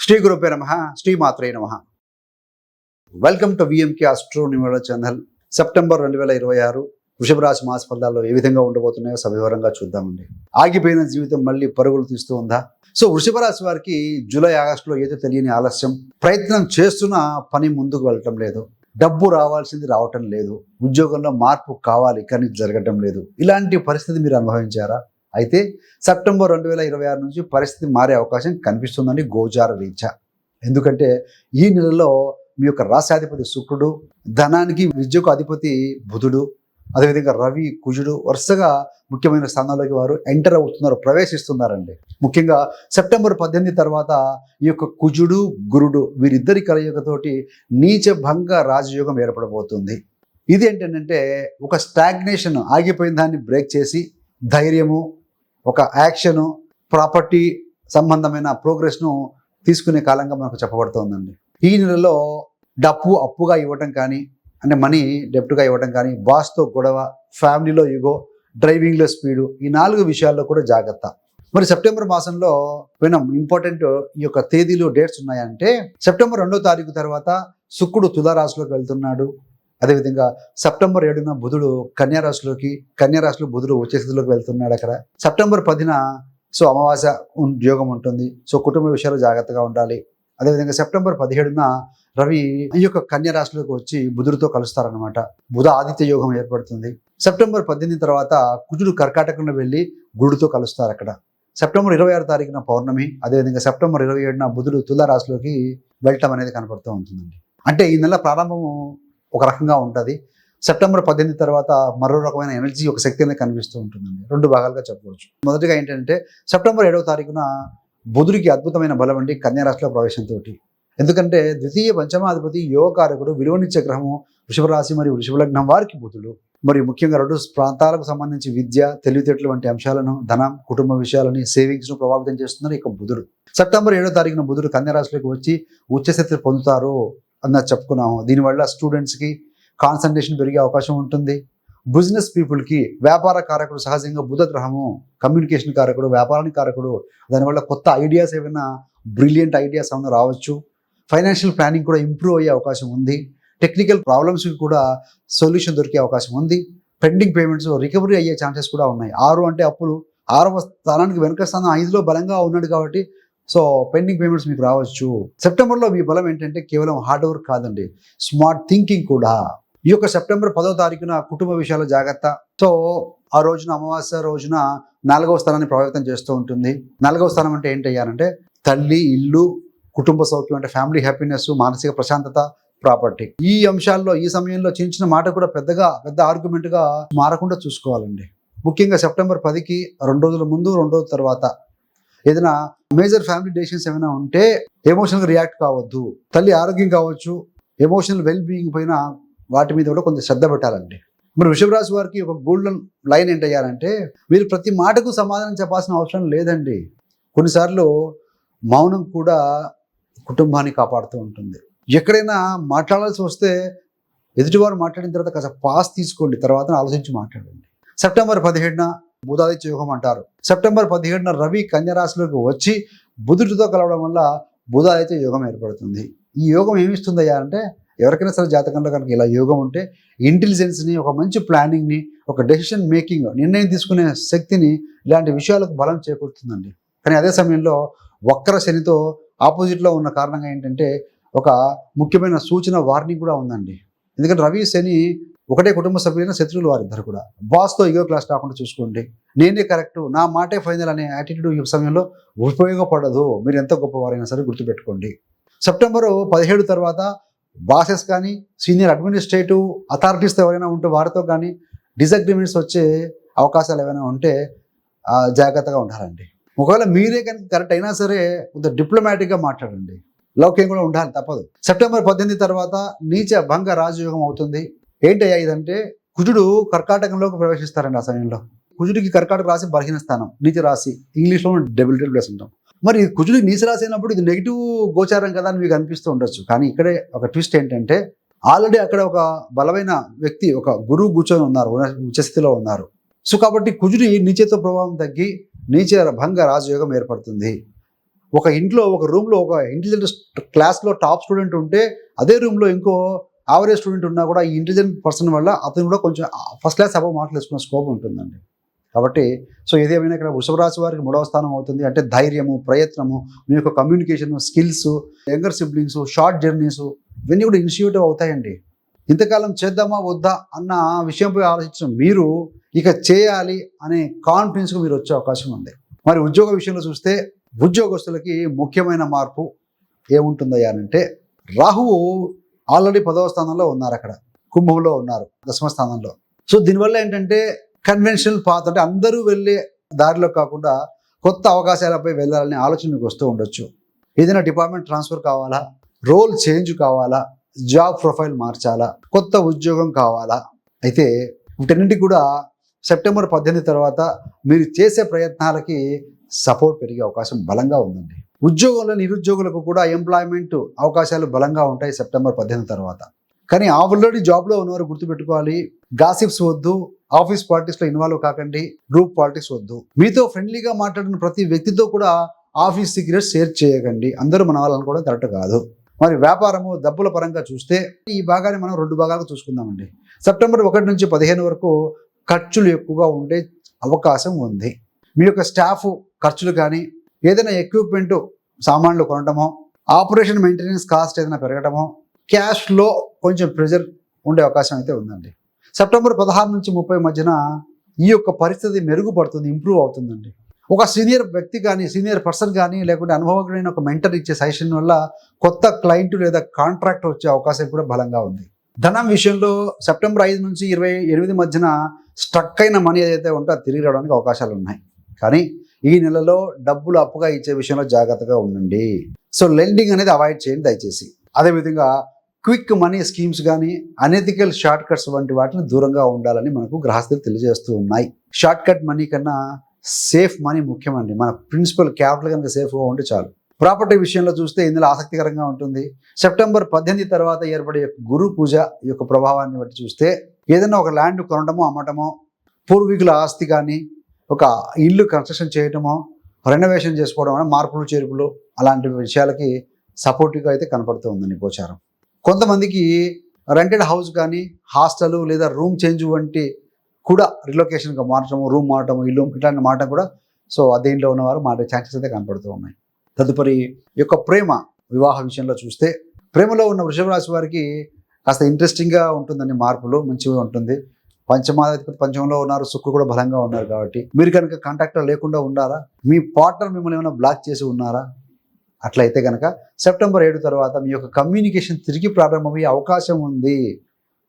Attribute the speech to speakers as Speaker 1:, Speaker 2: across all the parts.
Speaker 1: శ్రీ గురుపే నమః, శ్రీ మాత్రే నమః. Welcome to VMK astro numerology channel. September 2026 వృషభ రాశి మాస ఫలాల్లో ఏ విధంగా ఉండబోతున్నాయో సవివరంగా చూద్దామండి. ఆగిపోయిన జీవితం మళ్ళీ పరుగులు తీస్తూ ఉందా? సో వృషభ రాశి వారికి జూలై ఆగస్టులో ఏదో తెలియని ఆలస్యం, ప్రయత్నం చేస్తున్న పని ముందుకు వెళ్ళటం లేదు, డబ్బు రావాల్సింది రావటం లేదు, ఉద్యోగంలో మార్పు కావాలి కానీ జరగటం లేదు. ఇలాంటి పరిస్థితి మీరు అనుభవించారా? అయితే సెప్టెంబర్ 2026 నుంచి పరిస్థితి మారే అవకాశం కనిపిస్తుందని గోచార రీత్యా. ఎందుకంటే ఈ నెలలో మీ యొక్క రాశ్యాధిపతి శుక్రుడు, ధనానికి విద్యకు అధిపతి బుధుడు, అదేవిధంగా రవి, కుజుడు వరుసగా ముఖ్యమైన స్థానాల్లోకి వారు ఎంటర్ అవుతున్నారు, ప్రవేశిస్తున్నారండి. ముఖ్యంగా సెప్టెంబర్ 18 తర్వాత ఈ యొక్క కుజుడు, గురుడు వీరిద్దరి కలయికతోటి నీచభంగ రాజయోగం ఏర్పడబోతుంది. ఇది ఏంటంటే ఒక స్టాగ్నేషన్, ఆగిపోయిన దాన్ని బ్రేక్ చేసి ధైర్యము, ఒక యాక్షను, ప్రాపర్టీ సంబంధమైన ప్రోగ్రెస్ను తీసుకునే కాలంగా మనకు చెప్పబడుతోందండి. ఈ నెలలో డబ్బు అప్పుగా ఇవ్వటం కానీ, అంటే మనీ డెప్ట్గా ఇవ్వటం కానీ, బాస్తో గొడవ, ఫ్యామిలీలో యుగో, డ్రైవింగ్లో స్పీడు, ఈ 4 విషయాల్లో కూడా జాగ్రత్త. మరి సెప్టెంబర్ మాసంలో ఇంపార్టెంట్ ఈ యొక్క తేదీలు, డేట్స్ ఉన్నాయంటే సెప్టెంబర్ 2వ తారీఖు తర్వాత శుక్రుడు తులారాశిలోకి వెళ్తున్నాడు. అదేవిధంగా సెప్టెంబర్ 7న బుధుడు కన్యారాశిలో బుధుడు ఉచ్చ స్థితిలోకి వెళ్తున్నాడు. అక్కడ సెప్టెంబర్ 10న సో అమావాస్య యోగం ఉంటుంది. సో కుటుంబ విషయాలు జాగ్రత్తగా ఉండాలి. అదేవిధంగా సెప్టెంబర్ 17న రవి ఈ యొక్క కన్యారాశిలోకి వచ్చి బుధుడితో కలుస్తారనమాట. బుధ ఆదిత్య యోగం ఏర్పడుతుంది. సెప్టెంబర్ 18 తర్వాత కుజుడు కర్కాటకంలో వెళ్ళి గురుడితో కలుస్తారు అక్కడ. సెప్టెంబర్ 26 తారీఖున పౌర్ణమి. అదేవిధంగా సెప్టెంబర్ 27న బుధుడు తులారాశిలోకి వెళ్ళటం అనేది కనపడుతూ ఉంటుందండి. అంటే ఈ నెల ప్రారంభము ఒక రకంగా ఉంటుంది. సెప్టెంబర్ 18 తర్వాత మరో రకమైన ఎనర్జీ, ఒక శక్తి అనేది కనిపిస్తూ ఉంటుందండి. 2 భాగాలుగా చెప్పవచ్చు. మొదటిగా ఏంటంటే సెప్టెంబర్ 7వ తారీఖున బుధుడికి అద్భుతమైన బలం అండి కన్యారాశిలో ప్రవేశంతో. ఎందుకంటే ద్వితీయ పంచమాధిపతి యోగకారకుడు, విలువనిచ్చే గ్రహము వృషభ రాశి మరియు వృషభ లగ్నం వారికి బుధుడు. మరి ముఖ్యంగా 2 ప్రాంతాలకు సంబంధించి విద్య, తెలివితేటలు వంటి అంశాలను, ధనం, కుటుంబ విషయాలని, సేవింగ్స్ను ప్రభావితం చేస్తున్నారు ఇక బుధుడు. సెప్టెంబర్ 7వ తారీఖున బుధుడు కన్యారాశిలోకి వచ్చి ఉచ్చస్థితి పొందుతారు అన్నది చెప్పుకున్నాము. దీనివల్ల స్టూడెంట్స్కి కాన్సన్ట్రేషన్ పెరిగే అవకాశం ఉంటుంది. బిజినెస్ పీపుల్కి వ్యాపార కారకుడు సహజంగా బుధ గ్రహము, కమ్యూనికేషన్ కారకుడు, వ్యాపారానికి కారకుడు. దానివల్ల కొత్త ఐడియాస్, ఏమైనా బ్రిలియంట్ ఐడియాస్ ఏమైనా రావచ్చు. ఫైనాన్షియల్ ప్లానింగ్ కూడా ఇంప్రూవ్ అయ్యే అవకాశం ఉంది. టెక్నికల్ ప్రాబ్లమ్స్కి కూడా సొల్యూషన్ దొరికే అవకాశం ఉంది. పెండింగ్ పేమెంట్స్ రికవరీ అయ్యే ఛాన్సెస్ కూడా ఉన్నాయి. 6 అంటే అప్పులు, 6వ స్థానానికి వెనుక స్థానం 5లో బలంగా ఉన్నాడు కాబట్టి సో పెండింగ్ పేమెంట్స్ మీకు రావచ్చు. సెప్టెంబర్లో మీ బలం ఏంటంటే కేవలం హార్డ్ వర్క్ కాదండి, స్మార్ట్ థింకింగ్ కూడా. ఈ యొక్క సెప్టెంబర్ 10వ తారీఖున కుటుంబ విషయాల్లో జాగ్రత్త. సో ఆ రోజున అమావాస్య రోజున 4వ స్థానాన్ని ప్రభావితం చేస్తూ ఉంటుంది. 4వ స్థానం అంటే ఏంటయ్యారంటే తల్లి, ఇల్లు, కుటుంబ సౌఖ్యం, అంటే ఫ్యామిలీ హ్యాపీనెస్, మానసిక ప్రశాంతత, ప్రాపర్టీ. ఈ అంశాల్లో ఈ సమయంలో చిన్న మాట కూడా పెద్ద ఆర్గ్యుమెంట్గా మారకుండా చూసుకోవాలండి. ముఖ్యంగా సెప్టెంబర్ 10కి 2 రోజుల ముందు, 2 రోజుల తర్వాత ఏదైనా మేజర్ ఫ్యామిలీ డెసిషన్స్ ఏమైనా ఉంటే ఎమోషనల్గా రియాక్ట్ కావద్దు. తల్లి ఆరోగ్యం కావచ్చు, ఎమోషనల్ వెల్ బీయింగ్ పైన వాటి మీద కూడా కొంచెం శ్రద్ధ పెట్టాలండి. మరి వృషభ రాశి వారికి ఒక గోల్డెన్ లైన్ ఏంటయ్యారంటే మీరు ప్రతి మాటకు సమాధానం చెప్పాల్సిన అవసరం లేదండి. కొన్నిసార్లు మౌనం కూడా కుటుంబాన్ని కాపాడుతూ ఉంటుంది. ఎక్కడైనా మాట్లాడాల్సి వస్తే ఎదుటివారు మాట్లాడిన తర్వాత కాస్త పాస్ తీసుకోండి, తర్వాత ఆలోచించి మాట్లాడండి. సెప్టెంబర్ 17న బుధాదిత్య యోగం అంటారు. సెప్టెంబర్ 17న రవి కన్యారాశిలోకి వచ్చి బుధుడితో కలవడం వల్ల బుధాదిత్య యోగం ఏర్పడుతుంది. ఈ యోగం ఏమిస్తుందయ్యా అంటే ఎవరికైనా సరే జాతకంలో కనుక ఇలా యోగం ఉంటే ఇంటెలిజెన్స్ని, ఒక మంచి ప్లానింగ్ని, ఒక డెసిషన్ మేకింగ్, నిర్ణయం తీసుకునే శక్తిని, ఇలాంటి విషయాలకు బలం చేకూరుతుందండి. కానీ అదే సమయంలో వక్ర శనితో ఆపోజిట్లో ఉన్న కారణంగా ఏంటంటే ఒక ముఖ్యమైన సూచన, వార్నింగ్ కూడా ఉందండి. ఎందుకంటే రవి, శని ఒకటే కుటుంబ సభ్యులైన శత్రువులు వారిద్దరు కూడా. బాస్తో ఈగో క్లాస్ రాకుండా చూసుకోండి. నేనే కరెక్టు, నా మాటే ఫైనల్ అనే యాటిట్యూడ్ ఈ సమయంలో ఉపయోగపడదు. మీరు ఎంత గొప్పవారైనా సరే గుర్తుపెట్టుకోండి. సెప్టెంబర్ 17 తర్వాత బాసెస్ కానీ, సీనియర్ అడ్మినిస్ట్రేటివ్ అథారిటీస్తో ఎవరైనా ఉంటే వారితో కానీ డిసగ్రిమెంట్స్ వచ్చే అవకాశాలు ఏమైనా ఉంటే జాగ్రత్తగా ఉండాలండి. ఒకవేళ మీరే కనుక కరెక్ట్ అయినా సరే కొంత డిప్లొమాటిక్గా మాట్లాడండి. లౌక్యం కూడా ఉండాలి, తప్పదు. సెప్టెంబర్ 18 తర్వాత నీచ భంగ రాజయోగం అవుతుంది. ఏంటయ్యా ఇదంటే కుజుడు కర్కాటకంలోకి ప్రవేశిస్తారండి. ఆ సమయంలో కుజుడికి కర్కాటక రాశి బలహీన స్థానం, నీచ రాశి, ఇంగ్లీష్లో డెబిలిటెడ్ ప్లేస్ అంటాం. మరి కుజుడి నీచ రాశి అయినప్పుడు ఇది నెగిటివ్ గోచారం కదా అని మీకు అనిపిస్తూ ఉండొచ్చు. కానీ ఇక్కడే ఒక ట్విస్ట్ ఏంటంటే ఆల్రెడీ అక్కడ ఒక బలమైన వ్యక్తి, ఒక గురువు కూర్చొని ఉన్నారు, ఉచ్చస్థితిలో ఉన్నారు. సో కాబట్టి కుజుడి నీచత్వ ప్రభావం తగ్గి నీచ భంగ రాజయోగం ఏర్పడుతుంది. ఒక ఇంట్లో ఒక రూమ్లో ఒక ఇంటెలిజెంట్ క్లాస్లో టాప్ స్టూడెంట్ ఉంటే అదే రూమ్లో ఇంకో యావరేజ్ స్టూడెంట్ ఉన్నా కూడా ఈ ఇంటెలిజెంట్ పర్సన్ వల్ల అతను కూడా కొంచెం ఫస్ట్ క్లాస్ అబవ్ మార్కులు వేసుకునే స్కోప్ ఉంటుందండి. కాబట్టి సో ఏదేమైనా ఇక్కడ వృషభ రాశి వారికి 3వ స్థానం అవుతుంది. అంటే ధైర్యము, ప్రయత్నము, మీ యొక్క communication skills, younger siblings, short journeys ఇవన్నీ కూడా ఇనిషియేటివ్ అవుతాయండి. ఇంతకాలం చేద్దామా వద్దా అన్న విషయంపై ఆలోచించిన మీరు ఇక చేయాలి అనే కాన్ఫిడెన్స్కి మీరు వచ్చే అవకాశం ఉంది. మరి ఉద్యోగ విషయంలో చూస్తే ఉద్యోగస్తులకి ముఖ్యమైన మార్పు ఏముంటుందయ్యా అంటే రాహువు ఆల్రెడీ 10వ స్థానంలో ఉన్నారు, అక్కడ కుంభంలో ఉన్నారు 10వ స్థానంలో. సో దీనివల్ల ఏంటంటే కన్వెన్షనల్ పాత్ అంటే అందరూ వెళ్ళే దారిలో కాకుండా కొత్త అవకాశాలపై వెళ్ళాలనే ఆలోచన మీకు వస్తూ ఉండొచ్చు. ఏదైనా డిపార్ట్మెంట్ ట్రాన్స్ఫర్ కావాలా, రోల్ చేంజ్ కావాలా, జాబ్ ప్రొఫైల్ మార్చాలా, కొత్త ఉద్యోగం కావాలా. అయితే వీటన్నింటికి కూడా సెప్టెంబర్ 18 తర్వాత మీరు చేసే ప్రయత్నాలకి సపోర్ట్ పెరిగే అవకాశం బలంగా ఉందండి. ఉద్యోగంలో నిరుద్యోగులకు కూడా ఎంప్లాయ్మెంట్ అవకాశాలు బలంగా ఉంటాయి సెప్టెంబర్ 18 తర్వాత. కానీ ఆల్రెడీ జాబ్లో ఉన్నవారు గుర్తుపెట్టుకోవాలి, గాసిప్స్ వద్దు, ఆఫీస్ పాలిటిక్స్లో ఇన్వాల్వ్ కాకండి, గ్రూప్ పాలిటిక్స్ వద్దు. మీతో ఫ్రెండ్లీగా మాట్లాడిన ప్రతి వ్యక్తితో కూడా ఆఫీస్ సీక్రెట్స్ షేర్ చేయకండి. అందరూ మన వాళ్ళని కూడా కరెక్ట్ కాదు. మరి వ్యాపారము, డబ్బుల పరంగా చూస్తే ఈ భాగాన్ని మనం 2 భాగాలుగా చూసుకుందామండి. సెప్టెంబర్ 1 నుంచి 15 వరకు ఖర్చులు ఎక్కువగా ఉండే అవకాశం ఉంది. మీ యొక్క స్టాఫ్ ఖర్చులు కానీ, ఏదైనా ఎక్విప్మెంట్ సామాన్లు కొనటమో, ఆపరేషన్ మెయింటెనెన్స్ కాస్ట్ ఏదైనా పెరగటమో, క్యాష్లో కొంచెం ప్రెజర్ ఉండే అవకాశం అయితే ఉందండి. సెప్టెంబర్ 16 నుంచి 30 మధ్యన ఈ యొక్క పరిస్థితి మెరుగుపడుతుంది, ఇంప్రూవ్ అవుతుందండి. ఒక సీనియర్ వ్యక్తి కానీ, సీనియర్ పర్సన్ కానీ, లేకుంటే అనుభవజ్ఞుడైన ఒక మెంటర్ ఇచ్చే సజెషన్ వల్ల కొత్త క్లయింట్ లేదా కాంట్రాక్ట్ వచ్చే అవకాశం కూడా బలంగా ఉంది. ధనం విషయంలో సెప్టెంబర్ 5 నుంచి 28 మధ్యన స్ట్రక్ అయిన మనీ ఏదైతే ఉంటే అది తిరిగి రావడానికి అవకాశాలు ఉన్నాయి. కానీ ఈ నెలలో డబ్బులు అప్పుగా ఇచ్చే విషయంలో జాగ్రత్తగా ఉండండి. సో లెండింగ్ అనేది అవాయిడ్ చేయండి దయచేసి. అదేవిధంగా క్విక్ మనీ స్కీమ్స్ కానీ, అనెథికల్ షార్ట్ కట్స్ వంటి వాటిని దూరంగా ఉండాలని మనకు గ్రహస్థితులు తెలియజేస్తూ ఉన్నాయి. షార్ట్ కట్ మనీ కన్నా సేఫ్ మనీ ముఖ్యమండి. మన ప్రిన్సిపల్ క్యాపిటల్ కనుక సేఫ్గా ఉంటే చాలు. ప్రాపర్టీ విషయంలో చూస్తే ఇందులో ఆసక్తికరంగా ఉంటుంది. సెప్టెంబర్ 18 తర్వాత ఏర్పడే గురు పూజ యొక్క ప్రభావాన్ని బట్టి చూస్తే ఏదైనా ఒక ల్యాండ్ కొనడమో, అమ్మటమో, పూర్వీకుల ఆస్తి కానీ, ఒక ఇల్లు కన్స్ట్రక్షన్ చేయటమో, రెనోవేషన్ చేసుకోవడం, మార్పులు చేర్పులు అలాంటి విషయాలకి సపోర్టివ్గా అయితే కనపడుతూ ఉందండి గోచారం. కొంతమందికి రెంటెడ్ హౌస్ కానీ, హాస్టల్ లేదా రూమ్ చేంజ్ వంటి కూడా రిలొకేషన్గా మార్చడము, రూమ్ మారటము, ఇల్లు ఇట్లాంటి మారటం కూడా సో అదేంట్లో ఉన్నవారు మారే ఛాన్సెస్ అయితే కనపడుతూ ఉన్నాయి. తదుపరి యొక్క ప్రేమ వివాహ విషయంలో చూస్తే ప్రేమలో ఉన్న వృషభ రాశి వారికి కాస్త ఇంట్రెస్టింగ్గా ఉంటుందండి, మార్పులు మంచిగా ఉంటుంది. పంచమాధిపతి పంచమంలో ఉన్నారు, శుక్రుడు కూడా బలంగా ఉన్నారు. కాబట్టి మీరు కనుక కాంటాక్ట్లో లేకుండా ఉన్నారా, మీ పార్ట్నర్ మిమ్మల్ని ఏమైనా బ్లాక్ చేసి ఉన్నారా, అట్లయితే కనుక సెప్టెంబర్ 7 తర్వాత మీ యొక్క కమ్యూనికేషన్ తిరిగి ప్రారంభమయ్యే అవకాశం ఉంది.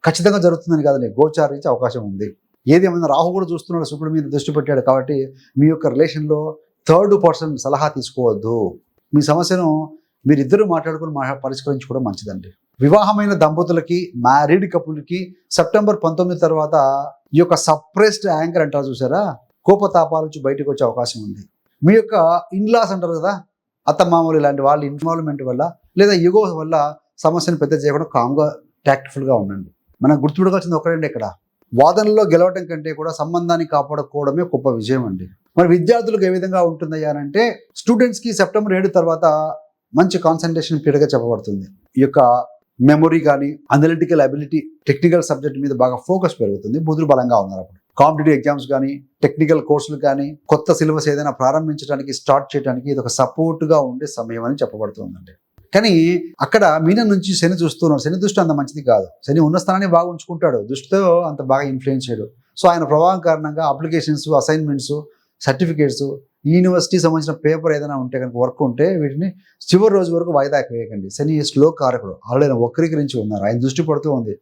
Speaker 1: ఖచ్చితంగా జరుగుతుందని కాదండి, గోచారించి అవకాశం ఉంది. ఏది ఏమైనా రాహు కూడా చూస్తున్నాడు, శుక్రుడి మీద దృష్టి పెట్టాడు. కాబట్టి మీ యొక్క రిలేషన్లో థర్డ్ పర్సన్ సలహా తీసుకోవద్దు. మీ సమస్యను మీరిద్దరూ మాట్లాడుకుని పరిష్కరించుకోవడం మంచిదండి. వివాహమైన దంపతులకి, మ్యారీడ్ కపుల్కి సెప్టెంబర్ 19 తర్వాత ఈ యొక్క సప్రెస్డ్ యాంకర్ అంటారు చూసారా, కోపతాపాల నుంచి బయటకు వచ్చే అవకాశం ఉంది. మీ యొక్క ఇన్లాస్ అంటారు కదా, అత్తమామలు ఇలాంటి వాళ్ళ ఇన్వాల్వ్మెంట్ వల్ల లేదా యుగో వల్ల సమస్యను పెద్ద చేయకుండా కామ్గా టాక్ట్ఫుల్గా ఉండండి. మనం గుర్తుపెట్టుకోవాల్సింది ఒకటండి, ఇక్కడ వాదనలో గెలవటం కంటే కూడా సంబంధాన్ని కాపాడుకోవడమే గొప్ప విజయం అండి. మరి విద్యార్థులకు ఏ విధంగా ఉంటుందయ్యానంటే స్టూడెంట్స్కి సెప్టెంబర్ 7 తర్వాత మంచి కాన్సన్ట్రేషన్ పీరియడ్గా చెప్పబడుతుంది. ఈ యొక్క మెమొరీ కానీ, అనలిటికల్ అబిలిటీ, టెక్నికల్ సబ్జెక్ట్ మీద బాగా ఫోకస్ పెరుగుతుంది. బుధుడు బలంగా ఉన్నారు. అప్పుడు కాంపిటేటివ్ ఎగ్జామ్స్ కానీ, టెక్నికల్ కోర్సులు కానీ, కొత్త సిలబస్ ఏదైనా ప్రారంభించడానికి, స్టార్ట్ చేయడానికి ఇది ఒక సపోర్ట్గా ఉండే సమయం అని చెప్పబడుతుందండి. కానీ అక్కడ మీనం నుంచి శని చూస్తున్నారు. శని దృష్టి అంత మంచిది కాదు. శని ఉన్న స్థానాన్ని బాగా ఉంచుకుంటాడు, దృష్టితో అంత బాగా ఇన్ఫ్లుయెన్స్ చేయడు. సో ఆయన ప్రభావం కారణంగా అప్లికేషన్స్, అసైన్మెంట్స్, సర్టిఫికేట్స్, యూనివర్సిటీ సంబంధించిన పేపర్ ఏదైనా ఉంటే కనుక, వర్క్ ఉంటే వీటిని చివరి రోజు వరకు వాయిదా వేయకండి. శని స్లో కారకుడు, ఆల్రెడీ వక్రీకరించి ఉన్నారు, ఆయన దృష్టి పడుతూ ఉంది.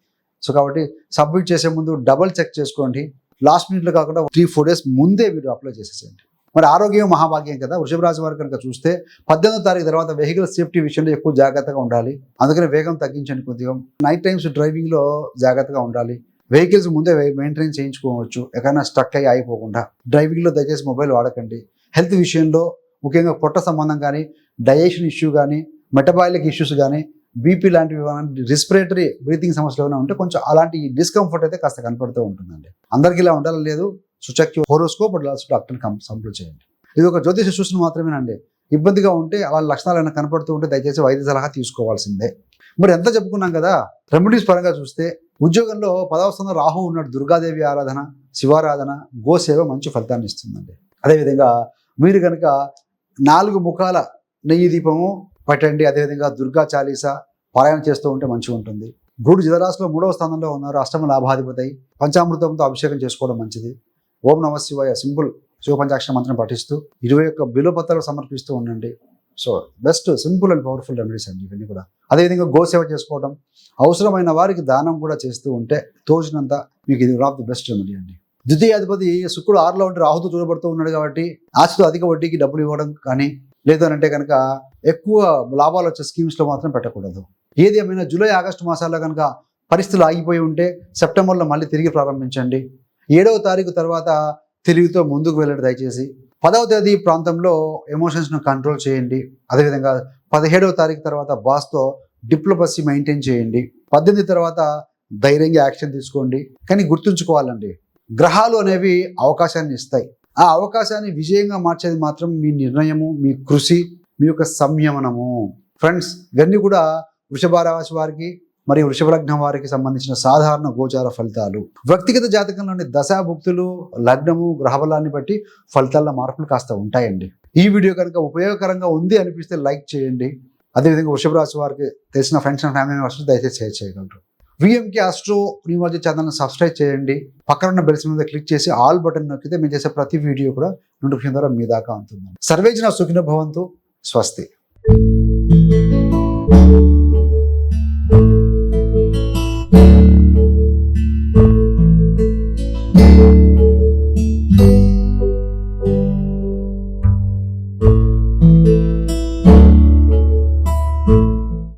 Speaker 1: సో కాబట్టి సబ్మిట్ చేసే ముందు డబల్ చెక్ చేసుకోండి. లాస్ట్ మినిట్లో కాకుండా 3-4 డేస్ ముందే మీరు అప్లై చేసేసేయండి. మరి ఆరోగ్యం మహాభాగ్యం కదా. వృషభ రాశి వారు కనుక చూస్తే 18వ తారీఖు తర్వాత వెహికల్ సేఫ్టీ విషయంలో ఎక్కువ జాగ్రత్తగా ఉండాలి. అందుకని వేగం తగ్గించండి. కొద్దిగా నైట్ టైమ్స్ డ్రైవింగ్లో జాగ్రత్తగా ఉండాలి. వెహికల్స్ ముందే మెయింటైన్ చేయించుకోవచ్చు, ఎక్కడైనా స్ట్రక్ అయ్యి ఆగిపోకుండా. డ్రైవింగ్లో దయచేసి మొబైల్ వాడకండి. హెల్త్ విషయంలో ముఖ్యంగా పొట్ట సంబంధం కానీ, డైజెషన్ ఇష్యూ కానీ, మెటబాలిక్ ఇష్యూస్ కానీ, బీపీ లాంటివి, రెస్పిరేటరీ బ్రీతింగ్ సమస్యలు ఏమైనా ఉంటే కొంచెం అలాంటి డిస్కంఫర్ట్ అయితే కాస్త కనపడుతూ ఉంటుందండి. అందరికీ ఇలా ఉండాలని లేదు. సుచక్కి హోరోస్కోప్ డాక్టర్ని సంప్రదించండి. ఇది ఒక జ్యోతిష సూచన మాత్రమేనండి. ఇబ్బందిగా ఉంటే వాళ్ళ లక్షణాలు ఏమైనా కనపడుతూ ఉంటే దయచేసి వైద్య సలహా తీసుకోవాల్సిందే. మరి ఎంత చెప్పుకున్నాం కదా, రెమెడీస్ పరంగా చూస్తే ఉద్యోగంలో 10వ స్థానంలో రాహు ఉన్నాడు. దుర్గాదేవి ఆరాధన, శివారాధన, గోసేవ మంచి ఫలితాన్ని ఇస్తుందండి. అదేవిధంగా మీరు కనుక 4 ముఖాల నెయ్యి దీపము పెట్టండి. అదేవిధంగా దుర్గా చాలీసా పారాయణ చేస్తూ ఉంటే మంచిగా ఉంటుంది. గురుడు జలరాశిలో 3వ స్థానంలో ఉన్నారు. అష్టమ లాభాధిపతి. పంచామృతంతో అభిషేకం చేసుకోవడం మంచిది. ఓం నమ శివాయ సింపుల్ శివ పంచాక్షర మంత్రం పఠిస్తూ 21 బిల్వపత్రాలు సమర్పిస్తూ ఉండండి. So best simple and powerful remedies అండి ఇవన్నీ కూడా. అదేవిధంగా గోసేవ చేసుకోవడం, అవసరమైన వారికి దానం కూడా చేస్తూ ఉంటే తోచినంత మీకు ఇది one of the best remedy అండి. ద్వితీయాధిపతి శుక్రుడు 6లో ఉంటే రాహుతో చూడబడుతూ ఉన్నాడు కాబట్టి ఆశతో అధిక వడ్డీకి డబ్బులు ఇవ్వడం కానీ, లేదు అని అంటే కనుక ఎక్కువ లాభాలు వచ్చే స్కీమ్స్లో మాత్రం పెట్టకూడదు. ఏది ఏమైనా జూలై ఆగస్టు మాసాల్లో కనుక పరిస్థితులు ఆగిపోయి ఉంటే సెప్టెంబర్లో మళ్ళీ తిరిగి ప్రారంభించండి. 7వ తారీఖు తర్వాత తెలివితో ముందుకు వెళ్ళండి దయచేసి. 10వ తేదీ ప్రాంతంలో ఎమోషన్స్ను కంట్రోల్ చేయండి. అదేవిధంగా 17వ తారీఖు తర్వాత బాస్తో డిప్లొమసీ మెయింటైన్ చేయండి. 18 తర్వాత ధైర్యంగా యాక్షన్ తీసుకోండి. కానీ గుర్తుంచుకోవాలండి, గ్రహాలు అనేవి అవకాశాన్ని ఇస్తాయి. ఆ అవకాశాన్ని విజయంగా మార్చేది మాత్రం మీ నిర్ణయము, మీ కృషి, మీ యొక్క సంయమనము. ఫ్రెండ్స్, ఇవన్నీ కూడా వృషభ రాశి వారికి మరియు వృషభ లగ్నం వారికి సంబంధించిన సాధారణ గోచార ఫలితాలు. వ్యక్తిగత జాతకంలోని దశాభుక్తులు, లగ్నము, గ్రహబలాన్ని బట్టి ఫలితాల్లో మార్పులు కాస్త ఉంటాయండి. ఈ వీడియో కనుక ఉపయోగకరంగా ఉంది అనిపిస్తే లైక్ చేయండి. అదేవిధంగా వృషభ రాశి వారికి తెలిసిన ఫ్రెండ్స్ అండ్ ఫ్యామిలీ మెంబర్స్ దయచేసి షేర్ చేయగలరు. విఎంకే ఆస్ట్రో న్యూమాలజీ ఛానల్ని సబ్స్క్రైబ్ చేయండి. పక్కన ఉన్న బెల్ మీద క్లిక్ చేసి ఆల్ బటన్ నొక్కితే మేము చేసే ప్రతి వీడియో కూడా నోటిఫికేషన్ ద్వారా మీ దాకా ఉంటుంది. సర్వేజన సుఖినో భవంతు. స్వస్తి.